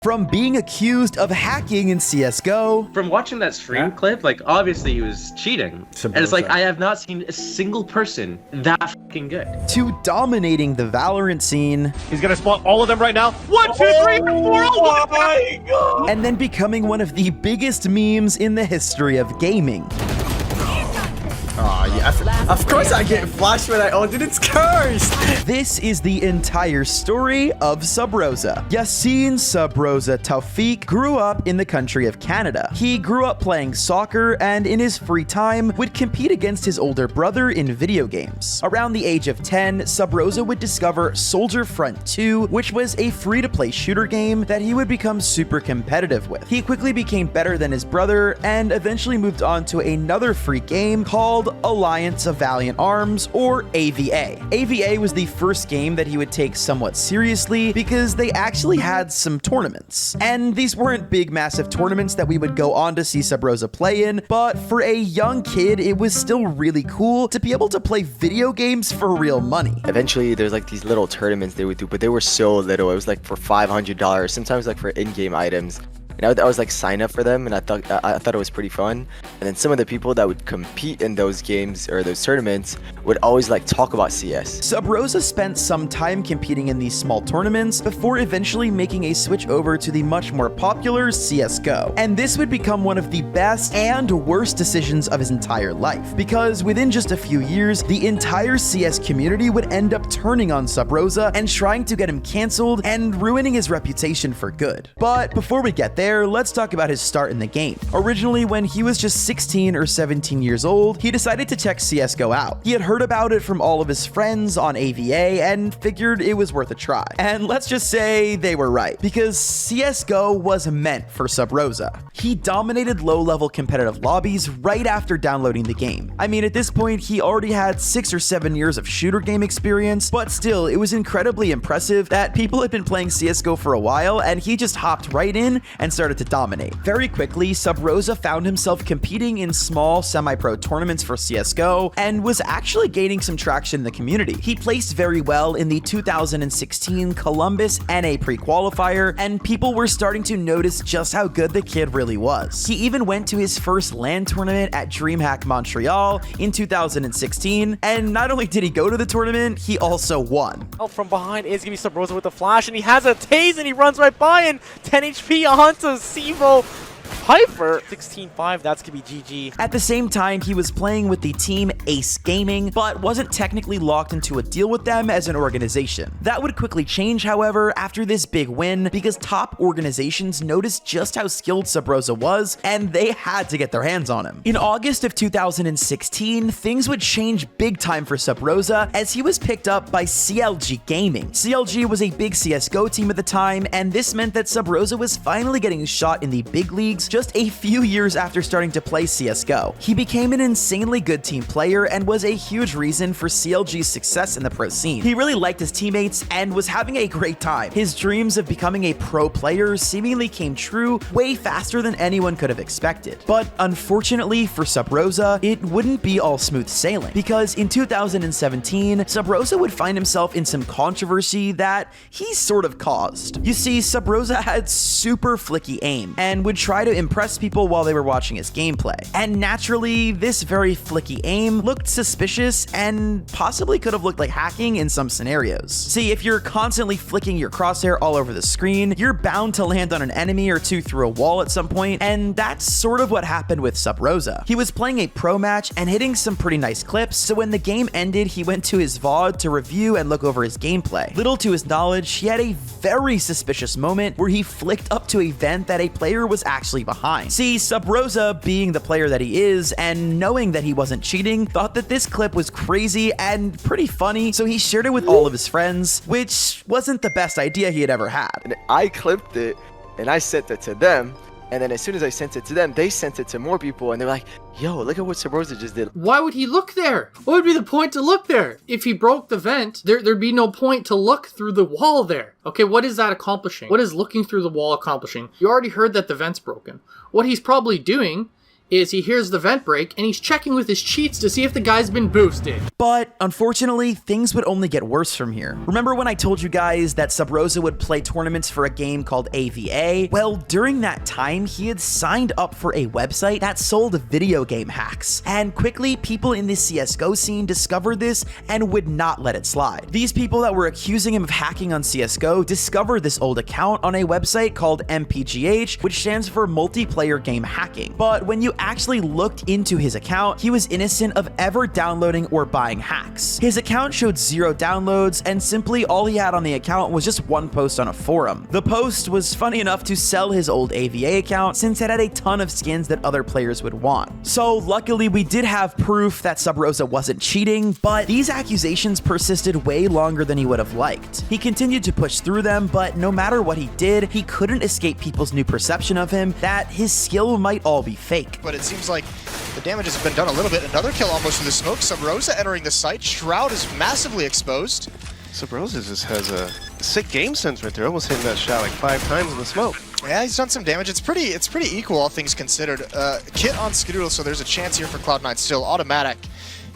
From being accused of hacking in CSGO. From watching that stream clip, like, obviously he was cheating. And it's like, I have not seen a single person that fucking good. To dominating the Valorant scene. He's gonna spawn all of them right now. 1, 2, 3, 4, oh my god! And then becoming one of the biggest memes in the history of gaming. Oh yeah, of course I get flashed when I ulted, it's cursed! This is the entire story of Subroza. Yassine Subroza Tawfiq grew up in the country of Canada. He grew up playing soccer and in his free time would compete against his older brother in video games. Around the age of 10, Subroza would discover Soldier Front 2, which was a free-to-play shooter game that he would become super competitive with. He quickly became better than his brother and eventually moved on to another free game called Alliance of Valiant Arms, or AVA. AVA was the first game that he would take somewhat seriously because they actually had some tournaments. And these weren't big, massive tournaments that we would go on to see Subroza play in, but for a young kid, it was still really cool to be able to play video games for real money. Eventually, there's like these little tournaments they would do, but they were so little. It was like for $500, sometimes like for in-game items. And I was like sign up for them, and I thought it was pretty fun. And then some of the people that would compete in those games or those tournaments would always like talk about CS. Subroza spent some time competing in these small tournaments before eventually making a switch over to the much more popular CSGO. And this would become one of the best and worst decisions of his entire life, because within just a few years, the entire CS community would end up turning on Subroza and trying to get him cancelled and ruining his reputation for good. But before we get there, let's talk about his start in the game. Originally, when he was just 16 or 17 years old, he decided to check CSGO out. He had heard about it from all of his friends on AVA and figured it was worth a try. And let's just say they were right, because CSGO was meant for Subroza. He dominated low-level competitive lobbies right after downloading the game. I mean, at this point, he already had 6 or 7 years of shooter game experience, but still, it was incredibly impressive that people had been playing CSGO for a while, and he just hopped right in and started to dominate. Very quickly, Subroza found himself competing in small semi-pro tournaments for CSGO and was actually gaining some traction in the community. He placed very well in the 2016 Columbus NA pre-qualifier, and people were starting to notice just how good the kid really was. He even went to his first LAN tournament at DreamHack Montreal in 2016, and not only did he go to the tournament, he also won. From behind is gonna be Subroza with the flash, and he has a tase, and he runs right by, and 10 HP onto Sivo Piper. 16-5, that's gonna be GG. At the same time, he was playing with the team Ace Gaming, but wasn't technically locked into a deal with them as an organization. That would quickly change, however, after this big win, because top organizations noticed just how skilled Subroza was, and they had to get their hands on him. In August of 2016, things would change big time for Subroza as he was picked up by CLG Gaming. CLG was a big CSGO team at the time, and this meant that Subroza was finally getting a shot in the big leagues just a few years after starting to play CSGO. He became an insanely good team player and was a huge reason for CLG's success in the pro scene. He really liked his teammates and was having a great time. His dreams of becoming a pro player seemingly came true way faster than anyone could have expected. But unfortunately for Subroza, it wouldn't be all smooth sailing, because in 2017, Subroza would find himself in some controversy that he sort of caused. You see, Subroza had super flicky aim and would try to impress people while they were watching his gameplay. And naturally, this very flicky aim looked suspicious and possibly could have looked like hacking in some scenarios. See, if you're constantly flicking your crosshair all over the screen, you're bound to land on an enemy or two through a wall at some point, and that's sort of what happened with Subroza. He was playing a pro match and hitting some pretty nice clips, so when the game ended, he went to his VOD to review and look over his gameplay. Little to his knowledge, he had a very suspicious moment where he flicked up to a vent that a player was actually behind. See, Subroza, being the player that he is and knowing that he wasn't cheating, thought that this clip was crazy and pretty funny, so he shared it with all of his friends, which wasn't the best idea he had ever had. And I clipped it and I sent it to them. And then as soon as I sent it to them, they sent it to more people, and they're like, yo, look at what Subroza just did. Why would he look there? What would be the point to look there? If he broke the vent, there'd be no point to look through the wall there. Okay, what is that accomplishing? What is looking through the wall accomplishing? You already heard that the vent's broken. What he's probably doing is he hears the vent break and he's checking with his cheats to see if the guy's been boosted. But unfortunately, things would only get worse from here. Remember when I told you guys that Subroza would play tournaments for a game called AVA? Well, during that time, he had signed up for a website that sold video game hacks. And quickly, people in the CSGO scene discovered this and would not let it slide. These people that were accusing him of hacking on CSGO discovered this old account on a website called MPGH, which stands for Multiplayer Game Hacking. But when you actually looked into his account, he was innocent of ever downloading or buying hacks. His account showed 0 downloads, and simply all he had on the account was just one post on a forum. The post was funny enough to sell his old AVA account since it had a ton of skins that other players would want. So luckily we did have proof that Subroza wasn't cheating, but these accusations persisted way longer than he would have liked. He continued to push through them, but no matter what he did, he couldn't escape people's new perception of him that his skill might all be fake. But it seems like the damage has been done a little bit. Another kill almost through the smoke. Subroza entering the site. Shroud is massively exposed. Subroza just has a sick game sense right there, almost hitting that shot like 5 times in the smoke. Yeah, he's done some damage. It's pretty equal, all things considered. Kit on Skidoodle, so there's a chance here for Cloud9 still. Automatic.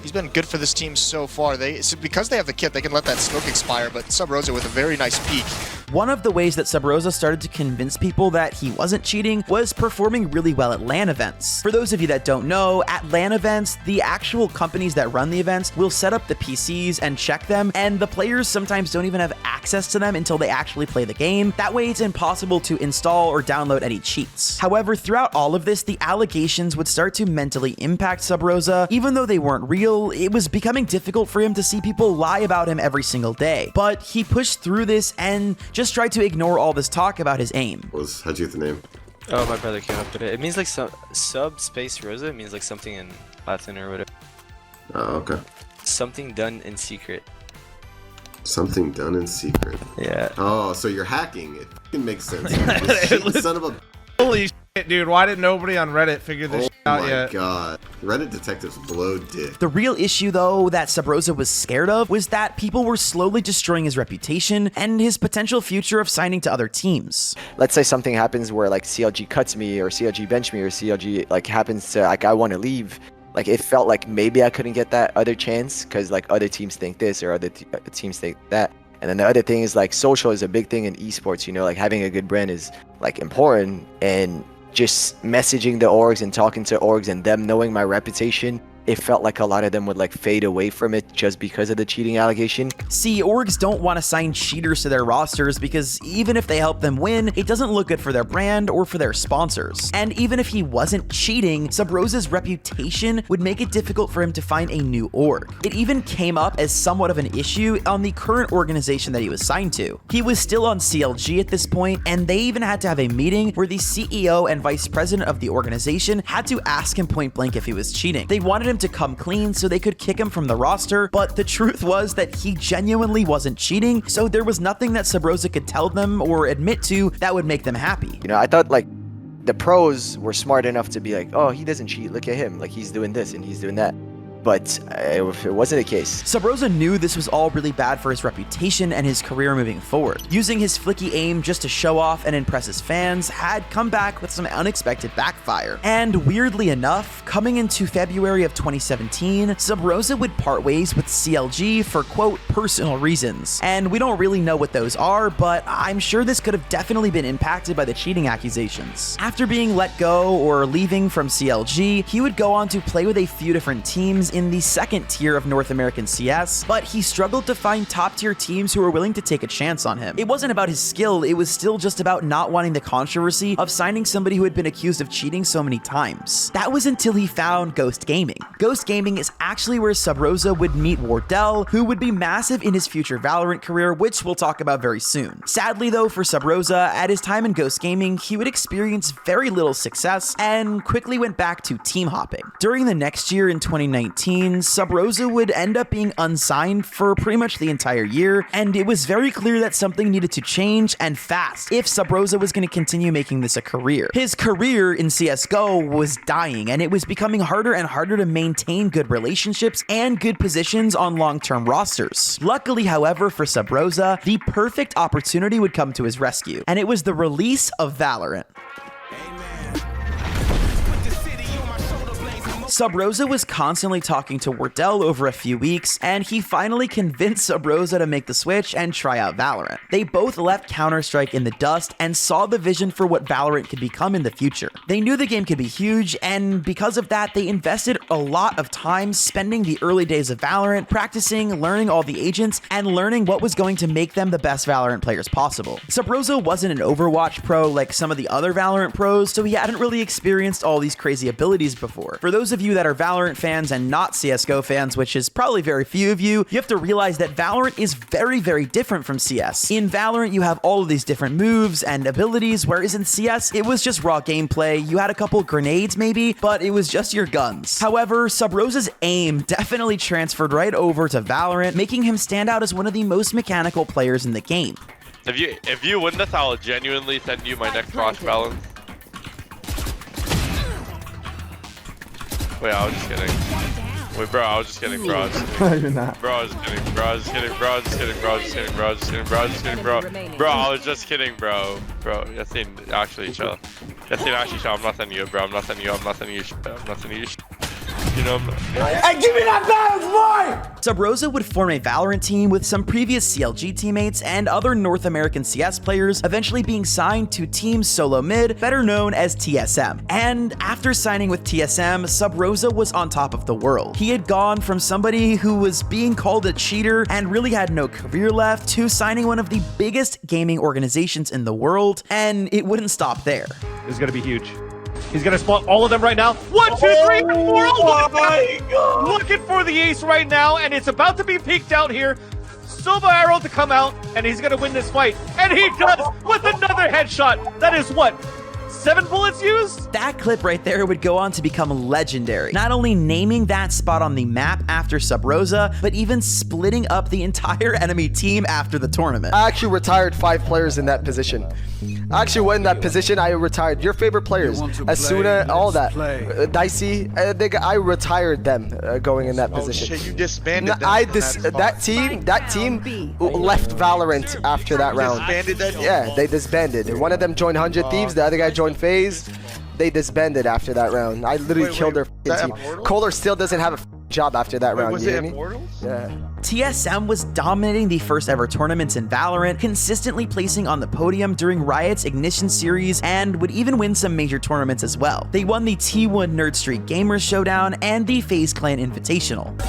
He's been good for this team so far. Because they have the kit, they can let that smoke expire, but Subroza with a very nice peek. One of the ways that Subroza started to convince people that he wasn't cheating was performing really well at LAN events. For those of you that don't know, at LAN events, the actual companies that run the events will set up the PCs and check them, and the players sometimes don't even have access to them until they actually play the game. That way, it's impossible to install or download any cheats. However, throughout all of this, the allegations would start to mentally impact Subroza. Even though they weren't real, it was becoming difficult for him to see people lie about him every single day. But he pushed through this and just tried to ignore all this talk about his aim. How'd you get the name? Oh, my brother came up with it. It means like sub space Rosa. It means like something in Latin or whatever. Oh, okay. Something done in secret. Something done in secret. Yeah. Oh, so you're hacking. It fucking makes sense. You son of a... Holy shit, dude. Why didn't nobody on Reddit figure this shit out yet? Oh my god. Reddit detectives blow dick. The real issue, though, that Subroza was scared of was that people were slowly destroying his reputation and his potential future of signing to other teams. Let's say something happens where like CLG cuts me or CLG bench me or CLG like happens to like I want to leave. Like it felt like maybe I couldn't get that other chance because like other teams think this or other teams think that. And then the other thing is like social is a big thing in esports, you know, like having a good brand is like important, and just messaging the orgs and talking to orgs and them knowing my reputation, it felt like a lot of them would like fade away from it just because of the cheating allegation. See, orgs don't want to sign cheaters to their rosters because even if they help them win, it doesn't look good for their brand or for their sponsors. And even if he wasn't cheating, Subroza's reputation would make it difficult for him to find a new org. It even came up as somewhat of an issue on the current organization that he was signed to. He was still on CLG at this point, and they even had to have a meeting where the CEO and vice president of the organization had to ask him point blank if he was cheating. They wanted him to come clean so they could kick him from the roster, but the truth was that he genuinely wasn't cheating, so there was nothing that Subroza could tell them or admit to that would make them happy. You know, I thought like the pros were smart enough to be like, oh, he doesn't cheat, look at him, like he's doing this and he's doing that. But it wasn't the case. Subroza knew this was all really bad for his reputation and his career moving forward. Using his flicky aim just to show off and impress his fans had come back with some unexpected backfire. And weirdly enough, coming into February of 2017, Subroza would part ways with CLG for, quote, personal reasons. And we don't really know what those are, but I'm sure this could have definitely been impacted by the cheating accusations. After being let go or leaving from CLG, he would go on to play with a few different teams in the second tier of North American CS, but he struggled to find top tier teams who were willing to take a chance on him. It wasn't about his skill, it was still just about not wanting the controversy of signing somebody who had been accused of cheating so many times. That was until he found Ghost Gaming. Ghost Gaming is actually where Subroza would meet Wardell, who would be massive in his future Valorant career, which we'll talk about very soon. Sadly though, for Subroza, at his time in Ghost Gaming, he would experience very little success and quickly went back to team hopping. During the next year in 2019, Subroza would end up being unsigned for pretty much the entire year, and it was very clear that something needed to change, and fast, if Subroza was going to continue making this a career. His career in CSGO was dying, and it was becoming harder and harder to maintain good relationships and good positions on long-term rosters. Luckily, however, for Subroza, the perfect opportunity would come to his rescue, and it was the release of Valorant. Subroza was constantly talking to Wardell over a few weeks, and he finally convinced Subroza to make the switch and try out Valorant. They both left Counter-Strike in the dust and saw the vision for what Valorant could become in the future. They knew the game could be huge, and because of that, they invested a lot of time spending the early days of Valorant, practicing, learning all the agents, and learning what was going to make them the best Valorant players possible. Subroza wasn't an Overwatch pro like some of the other Valorant pros, so he hadn't really experienced all these crazy abilities before. For those of you that are Valorant fans and not CSGO fans, which is probably very few of you, you have to realize that Valorant is very, very different from CS. In Valorant, you have all of these different moves and abilities, whereas in CS, it was just raw gameplay. You had a couple grenades maybe, but it was just your guns. However, Subroza's aim definitely transferred right over to Valorant, making him stand out as one of the most mechanical players in the game. If you win this, I'll genuinely send you my next cross balance. Wait, I was just kidding. Wait, bro, I was just kidding, bro. I was just kidding. No, you're not. Bro, I was just kidding, bro. I was just kidding, bro. I was just kidding, bro. I was just kidding, bro. I was just kidding, bro. I was just kidding, bro. Bro, I was just kidding, bro. Bro, Yassine, actually, chill. Yassine, actually, chill. I'm not sending you, bro. I'm not sending you. I'm not sending you. I'm not sending you. You know, Hey, give me that balance, boy! Subroza would form a Valorant team with some previous CLG teammates and other North American CS players, eventually being signed to Team Solo Mid, better known as TSM. And after signing with TSM, Subroza was on top of the world. He had gone from somebody who was being called a cheater and really had no career left to signing one of the biggest gaming organizations in the world, and it wouldn't stop there. This is going to be huge. He's going to spawn all of them right now. 1, 2, 3, 4. Oh my God. Looking for the ace right now, and it's about to be peeked out here. Silver arrow to come out, and he's going to win this fight. And he does with another headshot. That is what? 7 bullets used? That clip right there would go on to become legendary, not only naming that spot on the map after Subroza, but even splitting up the entire enemy team after the tournament. I actually retired 5 players in that position. I actually went in that position. I retired your favorite players, Asuna, all that, Dicey. I retired them going in that position. Shit, you disbanded them. That team left Valorant after that round. Disbanded that? Yeah, they disbanded. One of them joined 100 Thieves. The other guy joined FaZe. They disbanded after that round. I literally killed their team. Kohler still doesn't have a job after that round. Was you it hear me? Immortals? Yeah. TSM was dominating the first ever tournaments in Valorant, consistently placing on the podium during Riot's Ignition series, and would even win some major tournaments as well. They won the T1 Nerd Street Gamers Showdown and the FaZe Clan Invitational.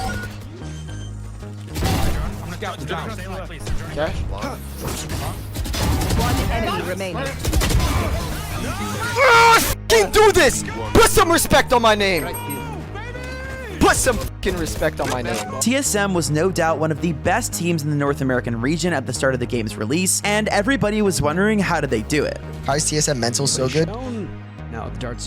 Okay. One enemy remaining. Fucking do this! Put some respect on my name! Put some fucking respect on my name. TSM was no doubt one of the best teams in the North American region at the start of the game's release, and everybody was wondering how did they do it. How is TSM mental so good?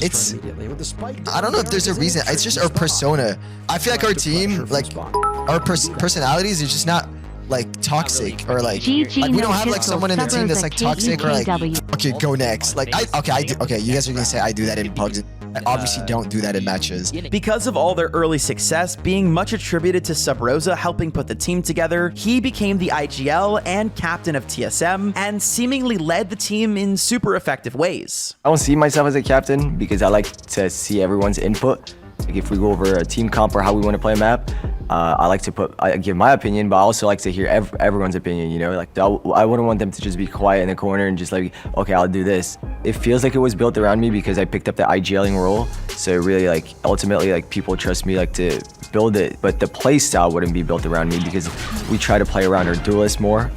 It's, I don't know if there's a reason. It's just our persona. I feel like our team, like our personalities, is just not like toxic or like we don't have like someone in the team that's like toxic or like okay, go next. Like okay, you guys are gonna say I do that in pugs. I obviously don't do that in matches. Because of all their early success being much attributed to Subroza helping put the team together, he became the IGL and captain of TSM and seemingly led the team in super effective ways. I don't see myself as a captain because I like to see everyone's input. Like if we go over a team comp or how we want to play a map, I give my opinion, but I also like to hear everyone's opinion, you know? Like I wouldn't want them to just be quiet in the corner and just like, okay, I'll do this. It feels like it was built around me because I picked up the IGLing role. So really like ultimately like people trust me like to build it, but the play style wouldn't be built around me because we try to play around our duelists more.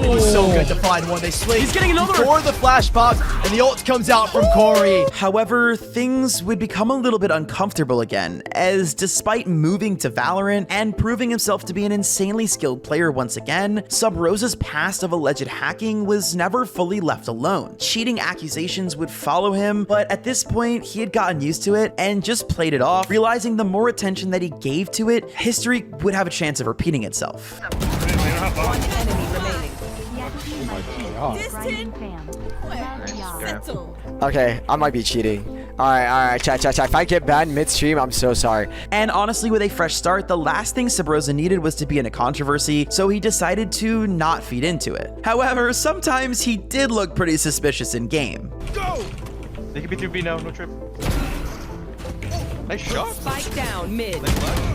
He's so good to find one. They swing. He's getting another for the flash pop, and the ult comes out from Corey. However, things would become a little bit uncomfortable again, as despite moving to Valorant and proving himself to be an insanely skilled player once again, Subroza's past of alleged hacking was never fully left alone. Cheating accusations would follow him, but at this point, he had gotten used to it and just played it off, realizing the more attention that he gave to it, history would have a chance of repeating itself. One enemy remaining. Okay, I might be cheating. Alright, chat. If I get banned midstream, I'm so sorry. And honestly, with a fresh start, the last thing Subroza needed was to be in a controversy, so he decided to not feed into it. However, sometimes he did look pretty suspicious in game. Go! They can be 2B now, no trip. Nice shot. Spike down mid.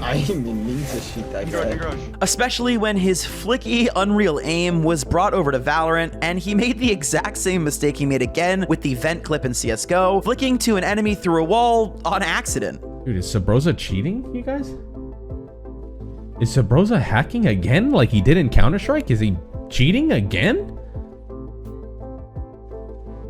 I didn't mean to shoot that guy. Especially when his flicky, unreal aim was brought over to Valorant, and he made the exact same mistake he made again with the vent clip in CSGO, flicking to an enemy through a wall on accident. Dude, is Subroza cheating, you guys? Is Subroza hacking again like he did in Counter-Strike? Is he cheating again?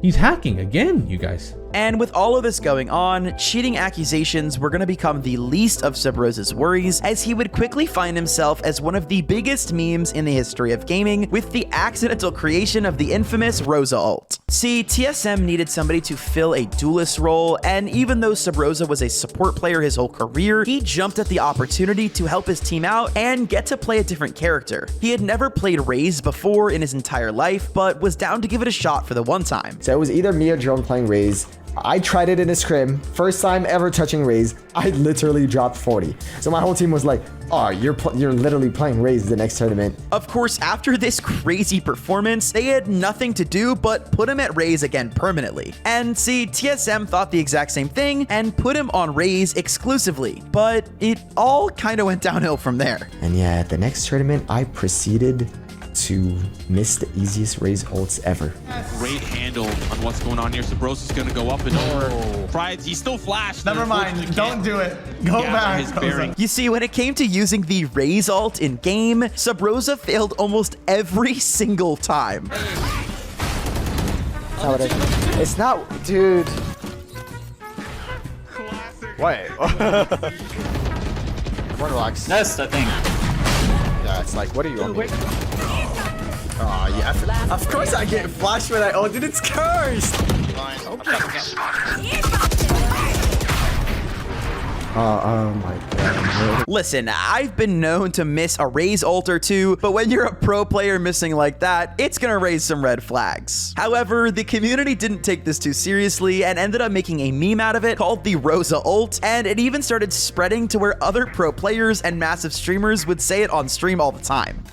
He's hacking again, you guys. And with all of this going on, cheating accusations were going to become the least of Subroza's worries, as he would quickly find himself as one of the biggest memes in the history of gaming with the accidental creation of the infamous Rosa ult. See, TSM needed somebody to fill a duelist role, and even though Subroza was a support player his whole career, he jumped at the opportunity to help his team out and get to play a different character. He had never played Raze before in his entire life, but was down to give it a shot for the one time. So it was either me or Jerome playing Raze. I tried it in a scrim. First time ever touching Raze. I literally dropped 40. So my whole team was like, oh, you're literally playing Raze the next tournament. Of course, after this crazy performance, they had nothing to do but put him at Raze again permanently. And see, TSM thought the exact same thing and put him on Raze exclusively, but it all kind of went downhill from there. And yeah, at the next tournament, I proceeded to miss the easiest Raze ults ever. Great handle on what's going on here. Subroza's gonna go up and over. Tries, he's still flashed. Never mind, don't do it. Go back. You see, when it came to using the Raze ult in game, Subroza failed almost every single time. It's not, dude. Wait. Cornerlocks. Nest, I think. Yeah, it's like, what are you on? Oh, yeah. Of course I get flashed when I ulted. It's cursed. Oh my god. Listen, I've been known to miss a Raze ult or two, but when you're a pro player missing like that, it's gonna raise some red flags. However, the community didn't take this too seriously and ended up making a meme out of it called the Rosa ult, and it even started spreading to where other pro players and massive streamers would say it on stream all the time.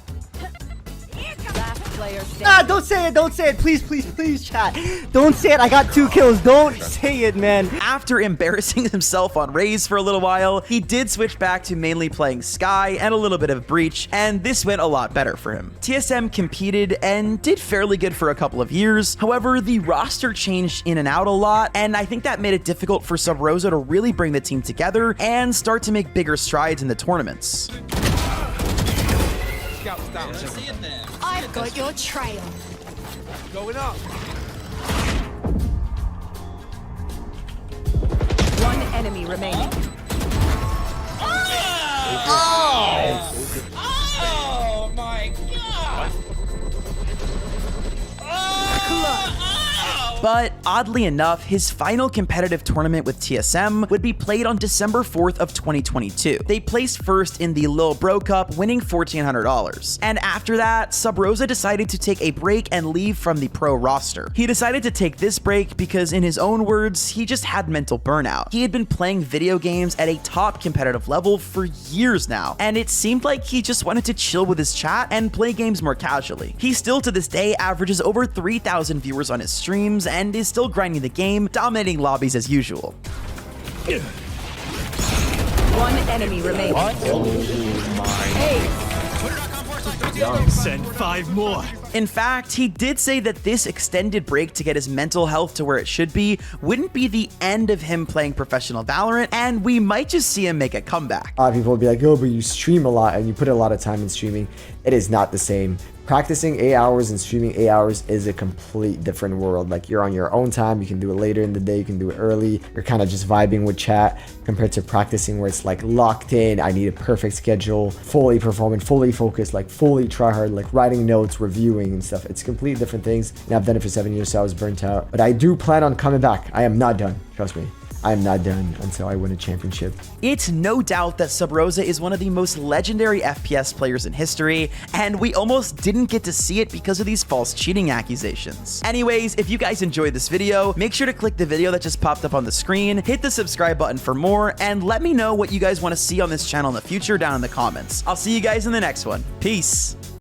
Don't say it, please, chat. Don't say it, I got 2 kills, don't say it, man. After embarrassing himself on Raze for a little while, he did switch back to mainly playing Sky and a little bit of Breach, and this went a lot better for him. TSM competed and did fairly good for a couple of years. However, the roster changed in and out a lot, and I think that made it difficult for Subroza to really bring the team together and start to make bigger strides in the tournaments. I've got your trail. Going up. One enemy remaining. Oh my god! But oddly enough, his final competitive tournament with TSM would be played on December 4th of 2022. They placed first in the Lil Bro Cup, winning $1,400. And after that, Subroza decided to take a break and leave from the pro roster. He decided to take this break because, in his own words, he just had mental burnout. He had been playing video games at a top competitive level for years now, and it seemed like he just wanted to chill with his chat and play games more casually. He still to this day averages over 3,000 viewers on his streams and is still grinding the game, dominating lobbies as usual. One enemy remaining. What? Oh my. Send 5 more. In fact, he did say that this extended break to get his mental health to where it should be wouldn't be the end of him playing professional Valorant, and we might just see him make a comeback. A lot of people will be like, oh, but you stream a lot and you put a lot of time in streaming. It is not the same. Practicing 8 hours and streaming 8 hours is a complete different world. Like, you're on your own time. You can do it later in the day. You can do it early. You're kind of just vibing with chat compared to practicing where it's like locked in. I need a perfect schedule, fully performing, fully focused, like fully try hard, like writing notes, reviewing and stuff. It's completely different things. And I've done it for 7 years, so I was burnt out. But I do plan on coming back. I am not done. Trust me. I am not done until I win a championship. It's no doubt that Subroza is one of the most legendary FPS players in history, and we almost didn't get to see it because of these false cheating accusations. Anyways, if you guys enjoyed this video, make sure to click the video that just popped up on the screen, hit the subscribe button for more, and let me know what you guys want to see on this channel in the future down in the comments. I'll see you guys in the next one. Peace.